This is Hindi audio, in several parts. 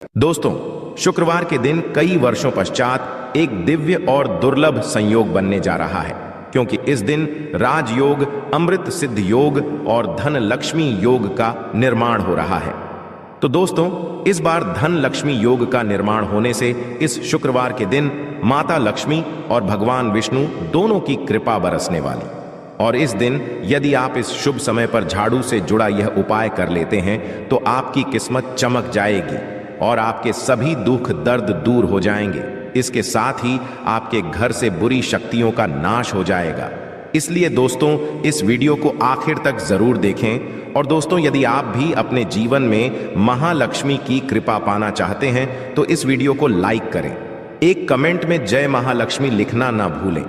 दोस्तों, शुक्रवार के दिन कई वर्षों पश्चात एक दिव्य और दुर्लभ संयोग बनने जा रहा है, क्योंकि इस दिन राजयोग, अमृत सिद्ध योग और धन लक्ष्मी योग का निर्माण हो रहा है। तो दोस्तों, इस बार धन लक्ष्मी योग का निर्माण होने से इस शुक्रवार के दिन माता लक्ष्मी और भगवान विष्णु दोनों की कृपा बरसने वाली। और इस दिन यदि आप इस शुभ समय पर झाड़ू से जुड़ा यह उपाय कर लेते हैं तो आपकी किस्मत चमक जाएगी और आपके सभी दुख दर्द दूर हो जाएंगे। इसके साथ ही आपके घर से बुरी शक्तियों का नाश हो जाएगा। इसलिए दोस्तों, इस वीडियो को आखिर तक जरूर देखें। और दोस्तों, यदि आप भी अपने जीवन में महालक्ष्मी की कृपा पाना चाहते हैं तो इस वीडियो को लाइक करें। एक कमेंट में जय महालक्ष्मी लिखना ना भूलें।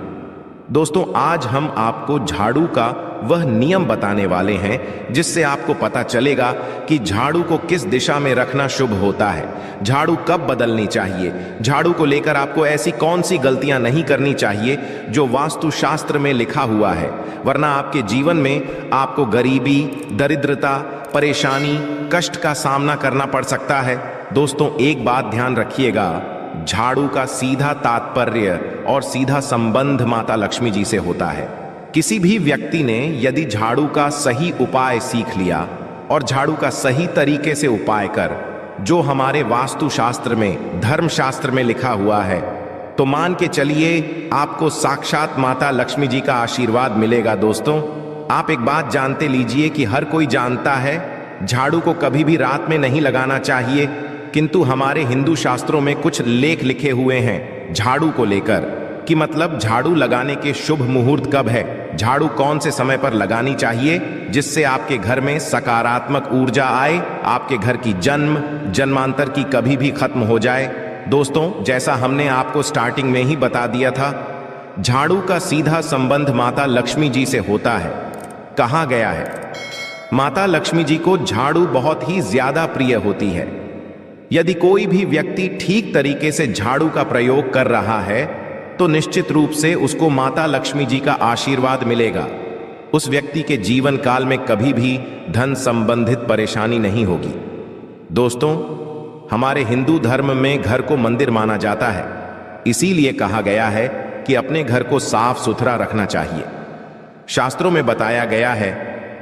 दोस्तों, आज हम आपको झाड़ू का वह नियम बताने वाले हैं जिससे आपको पता चलेगा कि झाड़ू को किस दिशा में रखना शुभ होता है, झाड़ू कब बदलनी चाहिए, झाड़ू को लेकर आपको ऐसी कौन सी गलतियां नहीं करनी चाहिए जो वास्तुशास्त्र में लिखा हुआ है, वरना आपके जीवन में आपको गरीबी, दरिद्रता, परेशानी, कष्ट का सामना करना पड़ सकता है। दोस्तों, एक बात ध्यान रखिएगा, झाड़ू का सीधा तात्पर्य और सीधा संबंध माता लक्ष्मी जी से होता है। किसी भी व्यक्ति ने यदि झाड़ू का सही उपाय सीख लिया और झाड़ू का सही तरीके से उपाय कर जो हमारे वास्तुशास्त्र में, धर्मशास्त्र में लिखा हुआ है, तो मान के चलिए आपको साक्षात माता लक्ष्मी जी का आशीर्वाद मिलेगा। दोस्तों, आप एक बात जानते लीजिए कि हर कोई जानता है झाड़ू को कभी भी रात में नहीं लगाना चाहिए, किंतु हमारे हिंदू शास्त्रों में कुछ लेख लिखे हुए हैं झाड़ू को लेकर कि मतलब झाड़ू लगाने के शुभ मुहूर्त कब है, झाड़ू कौन से समय पर लगानी चाहिए जिससे आपके घर में सकारात्मक ऊर्जा आए, आपके घर की जन्मांतर की कभी भी खत्म हो जाए। दोस्तों, जैसा हमने आपको स्टार्टिंग में ही बता दिया था, झाड़ू का सीधा संबंध माता लक्ष्मी जी से होता है। कहा गया है माता लक्ष्मी जी को झाड़ू बहुत ही ज्यादा प्रिय होती है। यदि कोई भी व्यक्ति ठीक तरीके से झाड़ू का प्रयोग कर रहा है तो निश्चित रूप से उसको माता लक्ष्मी जी का आशीर्वाद मिलेगा। उस व्यक्ति के जीवन काल में कभी भी धन संबंधित परेशानी नहीं होगी। दोस्तों, हमारे हिंदू धर्म में घर को मंदिर माना जाता है, इसीलिए कहा गया है कि अपने घर को साफ सुथरा रखना चाहिए। शास्त्रों में बताया गया है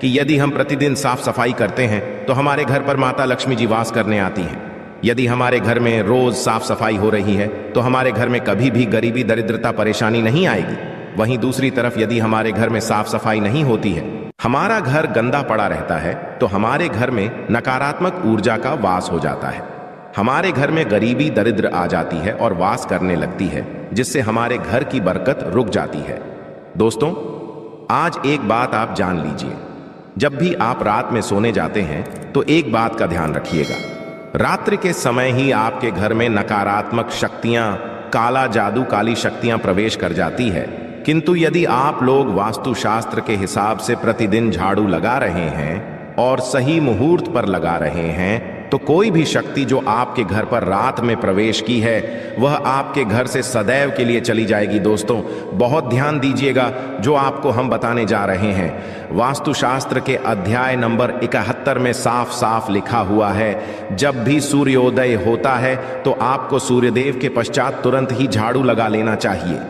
कि यदि हम प्रतिदिन साफ सफाई करते हैं तो हमारे घर पर माता लक्ष्मी जी वास करने आती हैं। यदि हमारे घर में रोज साफ सफाई हो रही है तो हमारे घर में कभी भी गरीबी, दरिद्रता, परेशानी नहीं आएगी। वहीं दूसरी तरफ यदि हमारे घर में साफ सफाई नहीं होती है, हमारा घर गंदा पड़ा रहता है, तो हमारे घर में नकारात्मक ऊर्जा का वास हो जाता है। हमारे घर में गरीबी, दरिद्र आ जाती है और वास करने लगती है, जिससे हमारे घर की बरकत रुक जाती है। दोस्तों, आज एक बात आप जान लीजिए, जब भी आप रात में सोने जाते हैं तो एक बात का ध्यान रखिएगा, रात्रि के समय ही आपके घर में नकारात्मक शक्तियां, काला जादू, काली शक्तियां प्रवेश कर जाती है। किंतु यदि आप लोग वास्तुशास्त्र के हिसाब से प्रतिदिन झाड़ू लगा रहे हैं और सही मुहूर्त पर लगा रहे हैं तो कोई भी शक्ति जो आपके घर पर रात में प्रवेश की है वह आपके घर से सदैव के लिए चली जाएगी। दोस्तों, बहुत ध्यान दीजिएगा जो आपको हम बताने जा रहे हैं। वास्तुशास्त्र के अध्याय नंबर 71 में साफ साफ लिखा हुआ है, जब भी सूर्योदय होता है तो आपको सूर्यदेव के पश्चात तुरंत ही झाड़ू लगा लेना चाहिए।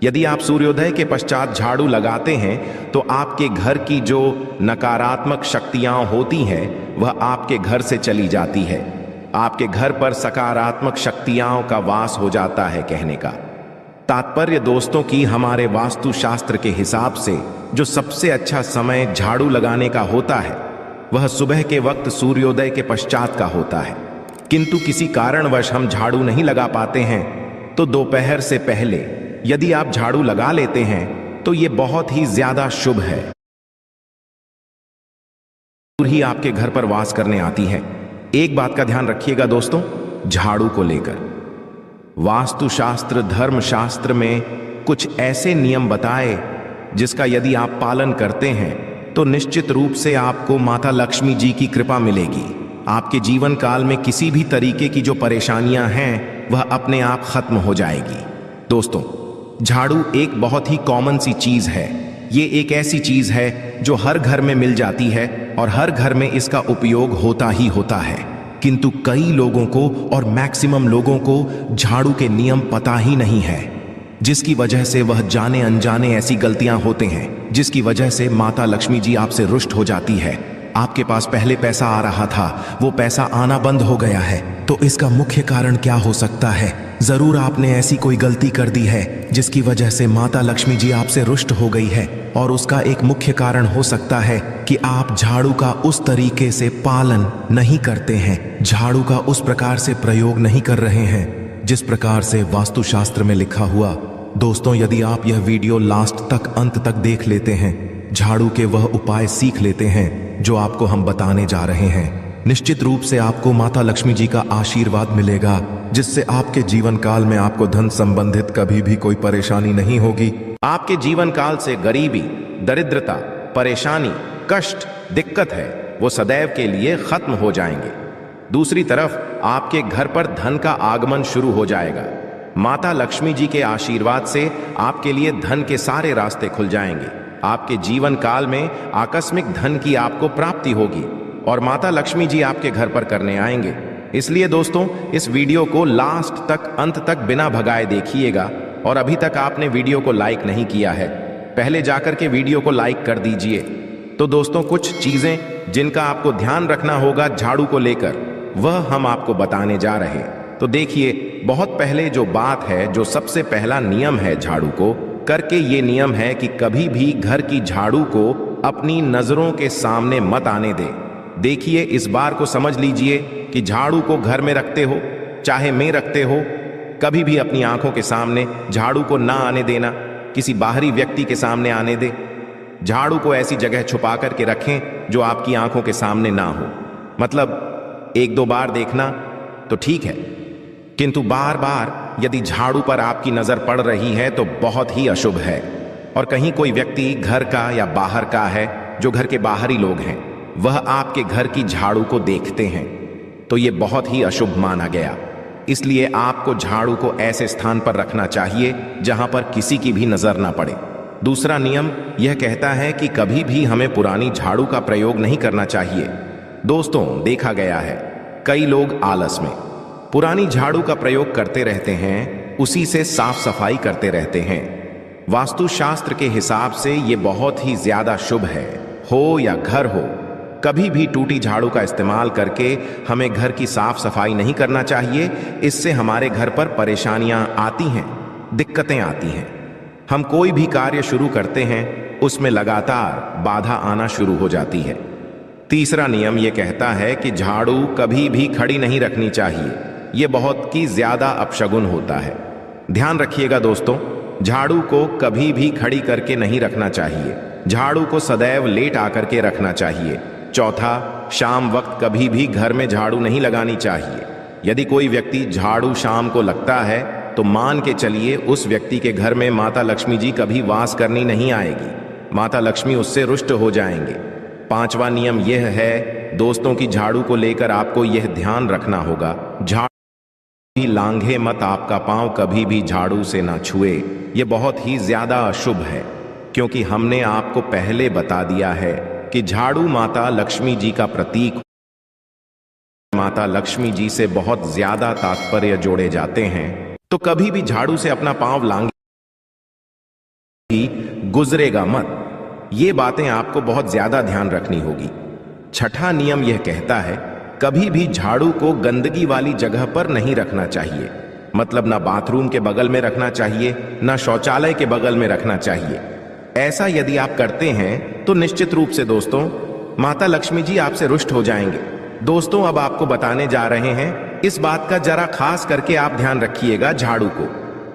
यदि आप सूर्योदय के पश्चात झाड़ू लगाते हैं तो आपके घर की जो नकारात्मक शक्तियां होती हैं वह आपके घर से चली जाती है, आपके घर पर सकारात्मक शक्तियों का वास हो जाता है। कहने का तात्पर्य दोस्तों कि हमारे वास्तुशास्त्र के हिसाब से जो सबसे अच्छा समय झाड़ू लगाने का होता है वह सुबह के वक्त सूर्योदय के पश्चात का होता है। किंतु किसी कारणवश हम झाड़ू नहीं लगा पाते हैं तो दोपहर से पहले यदि आप झाड़ू लगा लेते हैं तो यह बहुत ही ज्यादा शुभ है, ही आपके घर पर वास करने आती है। एक बात का ध्यान रखिएगा दोस्तों, झाड़ू को लेकर वास्तुशास्त्र, धर्मशास्त्र में कुछ ऐसे नियम बताए जिसका यदि आप पालन करते हैं तो निश्चित रूप से आपको माता लक्ष्मी जी की कृपा मिलेगी। आपके जीवन काल में किसी भी तरीके की जो परेशानियां हैं वह अपने आप खत्म हो जाएगी। दोस्तों, झाड़ू एक बहुत ही कॉमन सी चीज है। ये एक ऐसी चीज है जो हर घर में मिल जाती है और हर घर में इसका उपयोग होता ही होता है। किंतु कई लोगों को और मैक्सिमम लोगों को झाड़ू के नियम पता ही नहीं है, जिसकी वजह से वह जाने अनजाने ऐसी गलतियां होते हैं जिसकी वजह से माता लक्ष्मी जी आपसे रुष्ट हो जाती है। आपके पास पहले पैसा आ रहा था, वो पैसा आना बंद हो गया है। तो इसका मुख्य कारण क्या हो सकता है? जरूर आपने ऐसी कोई गलती कर दी है जिसकी वजह से माता लक्ष्मी जी आपसे रुष्ट हो गई है। और उसका एक मुख्य कारण हो सकता है कि आप झाड़ू का उस तरीके से पालन नहीं करते हैं, झाड़ू का उस प्रकार से प्रयोग नहीं कर रहे हैं जिस प्रकार से वास्तुशास्त्र में लिखा हुआ। दोस्तों, यदि आप यह वीडियो लास्ट तक अंत तक देख लेते हैं, झाड़ू के वह उपाय सीख लेते हैं जो आपको हम बताने जा रहे हैं, निश्चित रूप से आपको माता लक्ष्मी जी का आशीर्वाद मिलेगा, जिससे आपके जीवन काल में आपको धन संबंधित कभी भी कोई परेशानी नहीं होगी। आपके जीवन काल से गरीबी, दरिद्रता, परेशानी, कष्ट, दिक्कत है, वो सदैव के लिए खत्म हो जाएंगे। दूसरी तरफ आपके घर पर धन का आगमन शुरू हो जाएगा। माता लक्ष्मी जी के आशीर्वाद से आपके लिए धन के सारे रास्ते खुल जाएंगे। आपके जीवन काल में आकस्मिक धन की आपको प्राप्ति होगी और माता लक्ष्मी जी आपके घर पर करने आएंगे। इसलिए दोस्तों, इस वीडियो को लास्ट तक अंत तक बिना भगाए देखिएगा। और अभी तक आपने वीडियो को लाइक नहीं किया है, पहले जाकर के वीडियो को लाइक कर दीजिए। तो दोस्तों, कुछ चीजें जिनका आपको ध्यान रखना होगा झाड़ू को लेकर, वह हम आपको बताने जा रहे हैं। तो देखिए, बहुत पहले जो बात है, जो सबसे पहला नियम है झाड़ू को करके, ये नियम है कि कभी भी घर की झाड़ू को अपनी नजरों के सामने मत आने दे। देखिए, इस बार को समझ लीजिए कि झाड़ू को घर में रखते हो चाहे में रखते हो, कभी भी अपनी आंखों के सामने झाड़ू को ना आने देना, किसी बाहरी व्यक्ति के सामने आने दे। झाड़ू को ऐसी जगह छुपा करके रखें जो आपकी आंखों के सामने ना हो। मतलब एक दो बार देखना तो ठीक है, किंतु बार बार यदि झाड़ू पर आपकी नजर पड़ रही है तो बहुत ही अशुभ है। और कहीं कोई व्यक्ति घर का या बाहर का है, जो घर के बाहरी लोग हैं, वह आपके घर की झाड़ू को देखते हैं, तो यह बहुत ही अशुभ माना गया। इसलिए आपको झाड़ू को ऐसे स्थान पर रखना चाहिए जहां पर किसी की भी नजर ना पड़े। दूसरा नियम यह कहता है कि कभी भी हमें पुरानी झाड़ू का प्रयोग नहीं करना चाहिए। दोस्तों, देखा गया है कई लोग आलस में पुरानी झाड़ू का प्रयोग करते रहते हैं, उसी से साफ सफाई करते रहते हैं। वास्तुशास्त्र के हिसाब से यह बहुत ही ज्यादा शुभ है। हो या घर हो, कभी भी टूटी झाड़ू का इस्तेमाल करके हमें घर की साफ सफाई नहीं करना चाहिए। इससे हमारे घर पर परेशानियां आती हैं, दिक्कतें आती हैं। हम कोई भी कार्य शुरू करते हैं, उसमें लगातार बाधा आना शुरू हो जाती है। तीसरा नियम यह कहता है कि झाड़ू कभी भी खड़ी नहीं रखनी चाहिए। यह बहुत ही ज्यादा अपशगुन होता है। ध्यान रखिएगा दोस्तों, झाड़ू को कभी भी खड़ी करके नहीं रखना चाहिए। झाड़ू को सदैव लेट आकर के रखना चाहिए। चौथा, शाम वक्त कभी भी घर में झाड़ू नहीं लगानी चाहिए। यदि कोई व्यक्ति झाड़ू शाम को लगता है तो मान के चलिए उस व्यक्ति के घर में माता लक्ष्मी जी कभी वास करनी नहीं आएगी, माता लक्ष्मी उससे रुष्ट हो जाएंगे। पांचवा नियम यह है दोस्तों कि झाड़ू को लेकर आपको यह ध्यान रखना होगा, झाड़ू भी लांघे मत, आपका पांव कभी भी झाड़ू से ना छुए। यह बहुत ही ज्यादा अशुभ है, क्योंकि हमने आपको पहले बता दिया है कि झाड़ू माता लक्ष्मी जी का प्रतीक, माता लक्ष्मी जी से बहुत ज्यादा तात्पर्य जोड़े जाते हैं। तो कभी भी झाड़ू से अपना पांव लांघे गुजरेगा मत। ये बातें आपको बहुत ज्यादा ध्यान रखनी होगी। छठा नियम यह कहता है कभी भी झाड़ू को गंदगी वाली जगह पर नहीं रखना चाहिए। मतलब ना बाथरूम के बगल में रखना चाहिए, ना शौचालय के बगल में रखना चाहिए। ऐसा यदि आप करते हैं तो निश्चित रूप से दोस्तों माता लक्ष्मी जी आपसे रुष्ट हो जाएंगे। दोस्तों, अब आपको बताने जा रहे हैं, इस बात का जरा खास करके आप ध्यान रखिएगा। झाड़ू को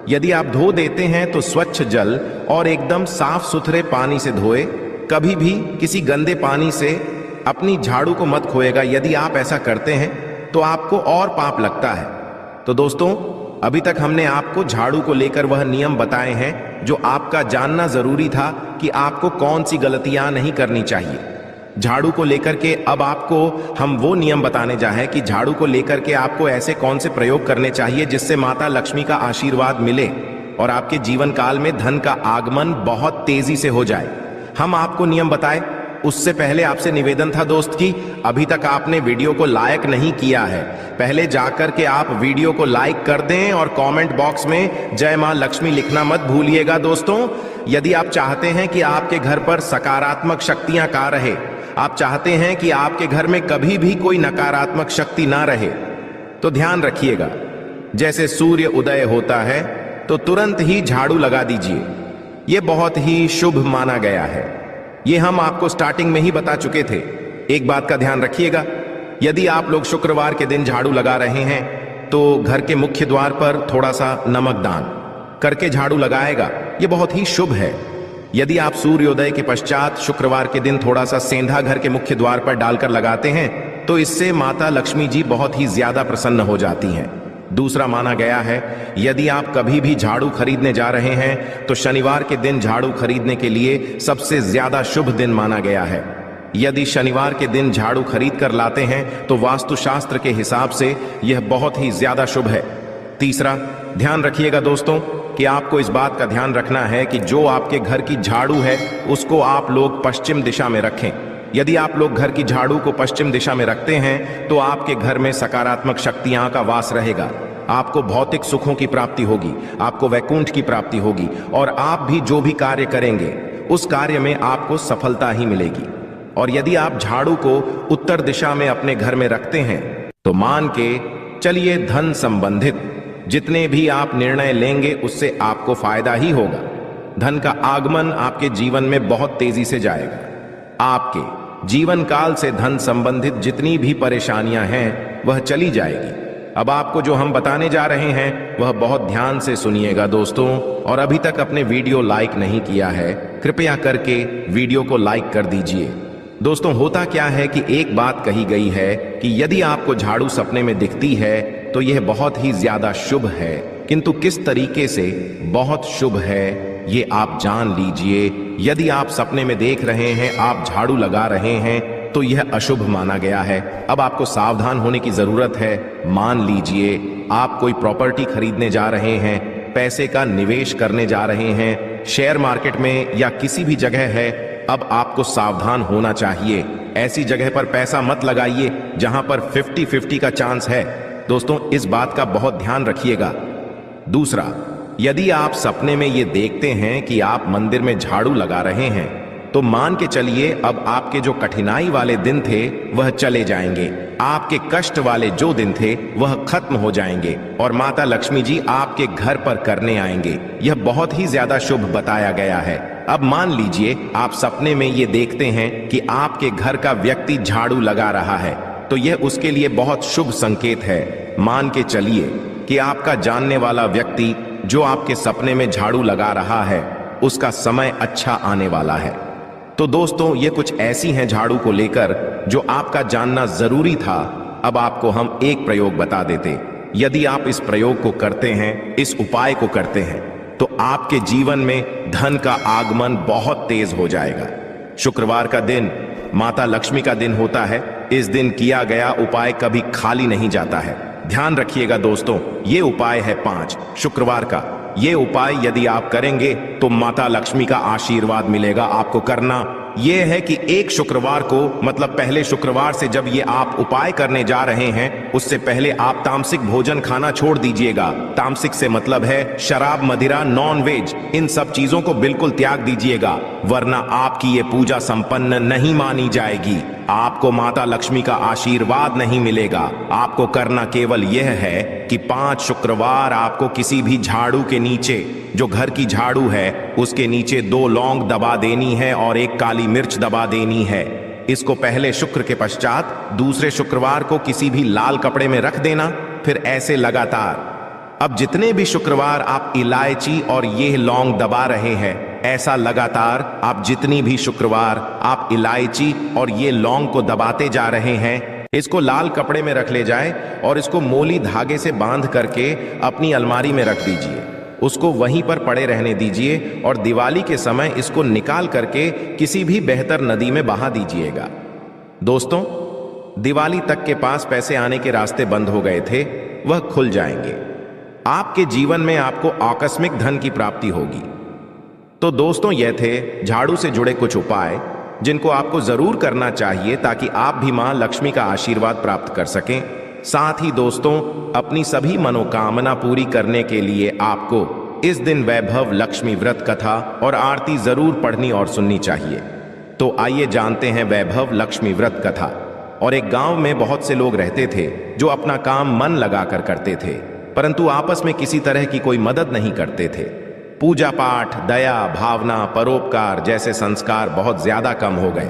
यदि आप धो देते हैं तो स्वच्छ जल और एकदम साफ सुथरे पानी से धोए। कभी भी किसी गंदे पानी से अपनी झाड़ू को मत खोएगा। यदि आप ऐसा करते हैं तो आपको और पाप लगता है। तो दोस्तों, अभी तक हमने आपको झाड़ू को लेकर वह नियम बताए हैं जो आपका जानना जरूरी था कि आपको कौन सी गलतियां नहीं करनी चाहिए। झाड़ू को लेकर के अब आपको हम वो नियम बताने जा रहे हैं कि झाड़ू को लेकर के आपको ऐसे कौन से प्रयोग करने चाहिए जिससे माता लक्ष्मी का आशीर्वाद मिले और आपके जीवन काल में धन का आगमन बहुत तेजी से हो जाए। हम आपको नियम बताए उससे पहले आपसे निवेदन था दोस्त कि अभी तक आपने वीडियो को लाइक नहीं किया है, पहले जाकर के आप वीडियो को लाइक कर दें और कमेंट बॉक्स में जय मां लक्ष्मी लिखना मत भूलिएगा दोस्तों। यदि आप चाहते हैं कि आपके घर पर सकारात्मक शक्तियां का रहे, आप चाहते हैं कि आपके घर में कभी भी कोई नकारात्मक शक्ति ना रहे, तो ध्यान रखिएगा, जैसे सूर्य उदय होता है तो तुरंत ही झाड़ू लगा दीजिए। यह बहुत ही शुभ माना गया है। यह हम आपको स्टार्टिंग में ही बता चुके थे। एक बात का ध्यान रखिएगा, यदि आप लोग शुक्रवार के दिन झाड़ू लगा रहे हैं तो घर के मुख्य द्वार पर थोड़ा सा नमक दान करके झाड़ू लगाएगा, यह बहुत ही शुभ है। यदि आप सूर्योदय के पश्चात शुक्रवार के दिन थोड़ा सा सेंधा घर के मुख्य द्वार पर डालकर लगाते हैं तो इससे माता लक्ष्मी जी बहुत ही ज्यादा प्रसन्न हो जाती हैं। दूसरा माना गया है, यदि आप कभी भी झाड़ू खरीदने जा रहे हैं तो शनिवार के दिन झाड़ू खरीदने के लिए सबसे ज्यादा शुभ दिन माना गया है। यदि शनिवार के दिन झाड़ू खरीद कर लाते हैं तो वास्तुशास्त्र के हिसाब से यह बहुत ही ज्यादा शुभ है। तीसरा, ध्यान रखिएगा दोस्तों कि आपको इस बात का ध्यान रखना है कि जो आपके घर की झाड़ू है उसको आप लोग पश्चिम दिशा में रखें। यदि आप लोग घर की झाड़ू को पश्चिम दिशा में रखते हैं तो आपके घर में सकारात्मक शक्तियां का वास रहेगा, आपको भौतिक सुखों की प्राप्ति होगी, आपको वैकुंठ की प्राप्ति होगी और आप भी जो भी कार्य करेंगे उस कार्य में आपको सफलता ही मिलेगी। और यदि आप झाड़ू को उत्तर दिशा में अपने घर में रखते हैं तो मान के चलिए धन संबंधित जितने भी आप निर्णय लेंगे उससे आपको फायदा ही होगा। धन का आगमन आपके जीवन में बहुत तेजी से जाएगा। आपके जीवन काल से धन संबंधित जितनी भी परेशानियां हैं वह चली जाएगी। अब आपको जो हम बताने जा रहे हैं वह बहुत ध्यान से सुनिएगा दोस्तों। और अभी तक अपने वीडियो लाइक नहीं किया है, कृपया करके वीडियो को लाइक कर दीजिए। दोस्तों, होता क्या है कि एक बात कही गई है कि यदि आपको झाड़ू सपने में दिखती है तो यह बहुत ही ज्यादा शुभ है, किंतु किस तरीके से बहुत शुभ है ये आप जान लीजिए। यदि आप सपने में देख रहे हैं आप झाड़ू लगा रहे हैं तो यह अशुभ माना गया है। अब आपको सावधान होने की जरूरत है। मान लीजिए आप कोई प्रॉपर्टी खरीदने जा रहे हैं, पैसे का निवेश करने जा रहे हैं, शेयर मार्केट में या किसी भी जगह है, अब आपको सावधान होना चाहिए। ऐसी जगह पर पैसा मत लगाइए जहां पर 50-50 का चांस है। दोस्तों, इस बात का बहुत ध्यान रखिएगा। दूसरा, यदि आप सपने में ये देखते हैं कि आप मंदिर में झाड़ू लगा रहे हैं तो मान के चलिए अब आपके जो कठिनाई वाले दिन थे वह चले जाएंगे, आपके कष्ट वाले जो दिन थे वह खत्म हो जाएंगे और माता लक्ष्मी जी आपके घर पर करने आएंगे। यह बहुत ही ज्यादा शुभ बताया गया है। अब मान लीजिए आप सपने में ये देखते हैं कि आपके घर का व्यक्ति झाड़ू लगा रहा है तो यह उसके लिए बहुत शुभ संकेत है। मान के चलिए कि आपका जानने वाला व्यक्ति जो आपके सपने में झाड़ू लगा रहा है उसका समय अच्छा आने वाला है। तो दोस्तों, ये कुछ ऐसी हैं झाड़ू को लेकर जो आपका जानना जरूरी था। अब आपको हम एक प्रयोग बता देते। यदि आप इस प्रयोग को करते हैं, इस उपाय को करते हैं, तो आपके जीवन में धन का आगमन बहुत तेज हो जाएगा। शुक्रवार का दिन माता लक्ष्मी का दिन होता है। इस दिन किया गया उपाय कभी खाली नहीं जाता है। ध्यान रखिएगा दोस्तों, ये उपाय है 5 शुक्रवार का। ये उपाय यदि आप करेंगे तो माता लक्ष्मी का आशीर्वाद मिलेगा। आपको करना यह है कि एक शुक्रवार को, मतलब पहले शुक्रवार से जब ये आप उपाय करने जा रहे हैं उससे पहले आप तामसिक भोजन खाना छोड़ दीजिएगा। तामसिक से मतलब है शराब, मदिरा, नॉन वेज, इन सब चीजों को बिल्कुल त्याग दीजिएगा, वरना आपकी ये पूजा संपन्न नहीं मानी जाएगी। आपको माता लक्ष्मी का आशीर्वाद नहीं मिलेगा। आपको करना केवल यह है कि 5 शुक्रवार आपको किसी भी झाड़ू के नीचे, जो घर की झाड़ू है उसके नीचे 2 लौंग दबा देनी है और 1 काली मिर्च दबा देनी है। इसको पहले शुक्र के पश्चात दूसरे शुक्रवार को किसी भी लाल कपड़े में रख देना, फिर ऐसे लगातार। अब जितने भी शुक्रवार आप इलायची और ये लौंग दबा रहे हैं, ऐसा लगातार आप जितनी भी शुक्रवार आप इलायची और ये लौंग को दबाते जा रहे हैं, इसको लाल कपड़े में रख ले जाए और इसको मोली धागे से बांध करके अपनी अलमारी में रख दीजिए। उसको वहीं पर पड़े रहने दीजिए और दिवाली के समय इसको निकाल करके किसी भी बेहतर नदी में बहा दीजिएगा। दोस्तों, दिवाली तक के पास पैसे आने के रास्ते बंद हो गए थे, वह खुल जाएंगे। आपके जीवन में आपको आकस्मिक धन की प्राप्ति होगी। तो दोस्तों, यह थे झाड़ू से जुड़े कुछ उपाय। जिनको आपको जरूर करना चाहिए ताकि आप भी मां लक्ष्मी का आशीर्वाद प्राप्त कर सकें। साथ ही दोस्तों, अपनी सभी मनोकामना पूरी करने के लिए आपको इस दिन वैभव लक्ष्मी व्रत कथा और आरती जरूर पढ़नी और सुननी चाहिए। तो आइए जानते हैं वैभव लक्ष्मी व्रत कथा। और एक गांव में बहुत से लोग रहते थे जो अपना काम मन लगाकर करते थे, परंतु आपस में किसी तरह की कोई मदद नहीं करते थे। पूजा पाठ, दया भावना, परोपकार जैसे संस्कार बहुत ज्यादा कम हो गए।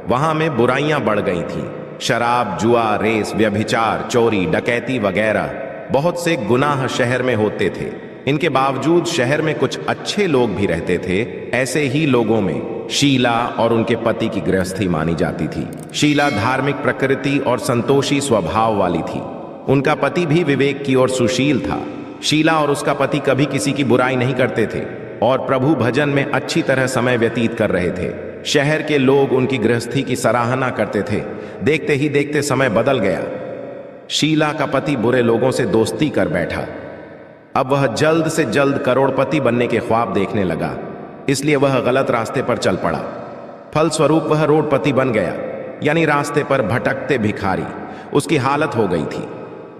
वहां में बुराइयां बढ़ गई थीं। शराब, जुआ, रेस, व्यभिचार, चोरी, डकैती वगैरह बहुत से गुनाह शहर में होते थे। इनके बावजूद शहर में कुछ अच्छे लोग भी रहते थे। ऐसे ही लोगों में शीला और उनके पति की गृहस्थी मानी जाती थी। शीला धार्मिक प्रकृति और संतोषी स्वभाव वाली थी। उनका पति भी विवेक की ओर सुशील था। शीला और उसका पति कभी किसी की बुराई नहीं करते थे और प्रभु भजन में अच्छी तरह समय व्यतीत कर रहे थे। शहर के लोग उनकी गृहस्थी की सराहना करते थे। देखते ही देखते समय बदल गया। शीला का पति बुरे लोगों से दोस्ती कर बैठा। अब वह जल्द से जल्द करोड़पति बनने के ख्वाब देखने लगा, इसलिए वह गलत रास्ते पर चल पड़ा। फलस्वरूप वह रोडपति बन गया, यानी रास्ते पर भटकते भिखारी उसकी हालत हो गई थी।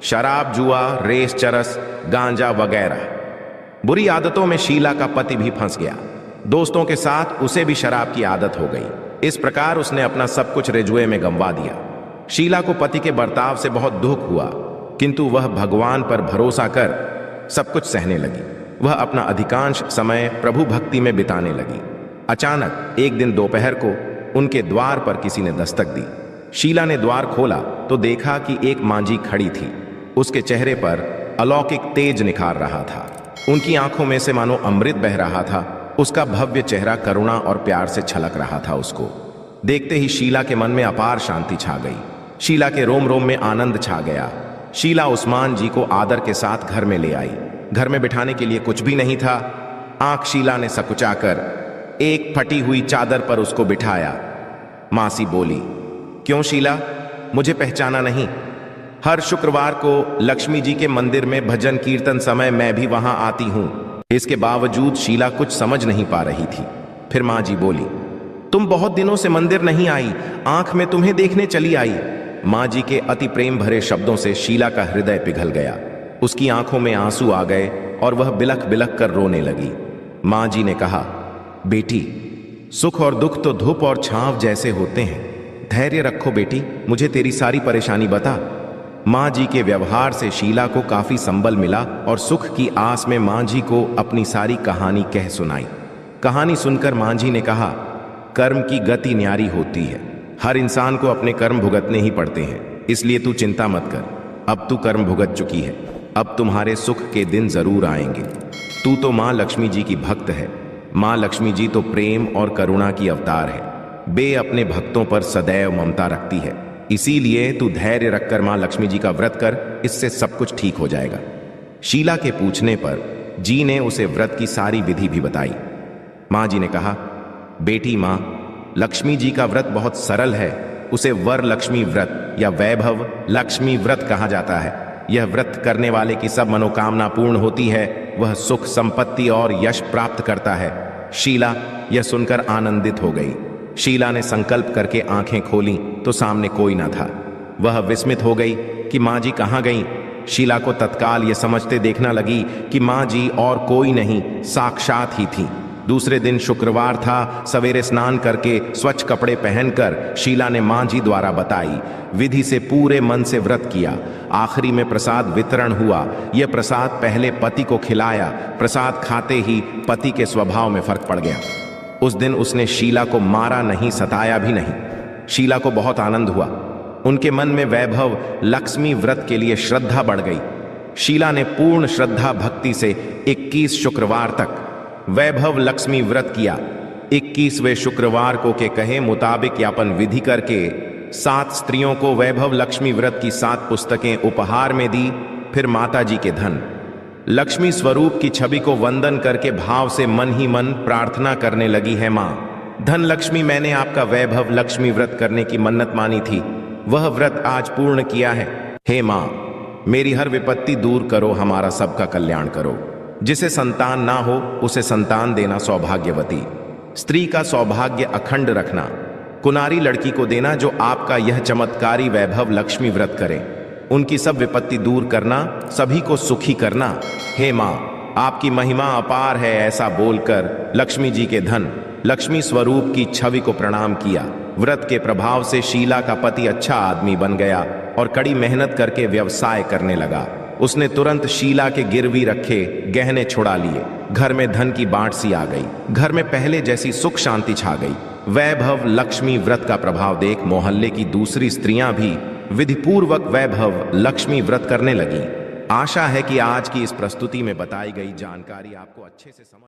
शराब, जुआ, रेस, चरस, गांजा वगैरह बुरी आदतों में शीला का पति भी फंस गया। दोस्तों के साथ उसे भी शराब की आदत हो गई। इस प्रकार उसने अपना सब कुछ रेजुए में गंवा दिया। शीला को पति के बर्ताव से बहुत दुख हुआ, किंतु वह भगवान पर भरोसा कर सब कुछ सहने लगी। वह अपना अधिकांश समय प्रभु भक्ति में बिताने लगी। अचानक एक दिन दोपहर को उनके द्वार पर किसी ने दस्तक दी। शीला ने द्वार खोला तो देखा कि एक मांझी खड़ी थी। उसके चेहरे पर अलौकिक तेज निखार रहा था। उनकी आंखों में से मानो अमृत बह रहा था। उसका भव्य चेहरा करुणा और प्यार से छलक रहा था। उसको देखते ही शीला के मन में अपार शांति छा गई। शीला के रोम रोम में आनंद छा गया। शीला उस्मान जी को आदर के साथ घर में ले आई। घर में बिठाने के लिए कुछ भी नहीं था। आंख शीला ने सकुचाकर एक फटी हुई चादर पर उसको बिठाया। मासी बोली, क्यों शीला, मुझे पहचाना नहीं? हर शुक्रवार को लक्ष्मी जी के मंदिर में भजन कीर्तन समय मैं भी वहां आती हूं। इसके बावजूद शीला कुछ समझ नहीं पा रही थी। फिर माँ जी बोली, तुम बहुत दिनों से मंदिर नहीं आई, आंख में तुम्हें देखने चली आई। माँ जी के अति प्रेम भरे शब्दों से शीला का हृदय पिघल गया। उसकी आंखों में आंसू आ गए और वह बिलख बिलख कर रोने लगी। माँ जी ने कहा, बेटी, सुख और दुख तो धूप और छांव जैसे होते हैं। धैर्य रखो बेटी, मुझे तेरी सारी परेशानी बता। माँ जी के व्यवहार से शीला को काफी संबल मिला और सुख की आस में माँ जी को अपनी सारी कहानी कह सुनाई। कहानी सुनकर माँ जी ने कहा, कर्म की गति न्यारी होती है। हर इंसान को अपने कर्म भुगतने ही पड़ते हैं, इसलिए तू चिंता मत कर। अब तू कर्म भुगत चुकी है, अब तुम्हारे सुख के दिन जरूर आएंगे। तू तो माँ लक्ष्मी जी की भक्त है। माँ लक्ष्मी जी तो प्रेम और करुणा की अवतार है। बे अपने भक्तों पर सदैव ममता रखती है। इसीलिए तू धैर्य रखकर माँ लक्ष्मी जी का व्रत कर, इससे सब कुछ ठीक हो जाएगा। शीला के पूछने पर जी ने उसे व्रत की सारी विधि भी बताई। माँ जी ने कहा, बेटी माँ, लक्ष्मी जी का व्रत बहुत सरल है। उसे वर लक्ष्मी व्रत या वैभव लक्ष्मी व्रत कहा जाता है। यह व्रत करने वाले की सब मनोकामना पूर्ण होती है। वह सुख, संपत्ति और यश प्राप्त करता है। शीला यह सुनकर आनंदित हो गई। शीला ने संकल्प करके आंखें खोली तो सामने कोई न था। वह विस्मित हो गई कि माँ जी कहाँ गईं। शीला को तत्काल यह समझते देखना लगी कि माँ जी और कोई नहीं, साक्षात ही थी। दूसरे दिन शुक्रवार था। सवेरे स्नान करके स्वच्छ कपड़े पहनकर शीला ने माँ जी द्वारा बताई विधि से पूरे मन से व्रत किया। आखिरी में प्रसाद वितरण हुआ। यह प्रसाद पहले पति को खिलाया। प्रसाद खाते ही पति के स्वभाव में फर्क पड़ गया। उस दिन उसने शीला को मारा नहीं, सताया भी नहीं। शीला को बहुत आनंद हुआ। उनके मन में वैभव लक्ष्मी व्रत के लिए श्रद्धा बढ़ गई। शीला ने पूर्ण श्रद्धा भक्ति से 21 शुक्रवार तक वैभव लक्ष्मी व्रत किया। 21वें शुक्रवार को के कहे मुताबिक यापन विधि करके 7 स्त्रियों को वैभव लक्ष्मी व्रत की 7 पुस्तकें उपहार में दी। फिर माता जी के धन लक्ष्मी स्वरूप की छवि को वंदन करके भाव से मन ही मन प्रार्थना करने लगी है, माँ धन लक्ष्मी, मैंने आपका वैभव लक्ष्मी व्रत करने की मन्नत मानी थी, वह व्रत आज पूर्ण किया है। हे माँ, मेरी हर विपत्ति दूर करो, हमारा सबका कल्याण करो। जिसे संतान ना हो उसे संतान देना सौभाग्यवती, स्त्री का सौभाग्य अखंड रखना, कुनारी लड़की को देना जो आपका यह चमत्कारी वैभव लक्ष्मी व्रत करे, उनकी सब विपत्ति दूर करना, सभी को सुखी करना। हे माँ, आपकी महिमा अपार है। ऐसा बोलकर लक्ष्मी जी के धन लक्ष्मी स्वरूप की छवि को प्रणाम किया। व्रत के प्रभाव से शीला का पति अच्छा आदमी बन गया और कड़ी मेहनत करके व्यवसाय करने लगा। उसने तुरंत शीला के गिरवी रखे गहने छुड़ा लिए। घर में धन की बाढ़ सी आ गई। घर में पहले जैसी सुख शांति छा गई। वैभव लक्ष्मी व्रत का प्रभाव देख मोहल्ले की दूसरी स्त्रियां भी विधिपूर्वक वैभव लक्ष्मी व्रत करने लगी। आशा है कि आज की इस प्रस्तुति में बताई गई जानकारी आपको अच्छे से समझ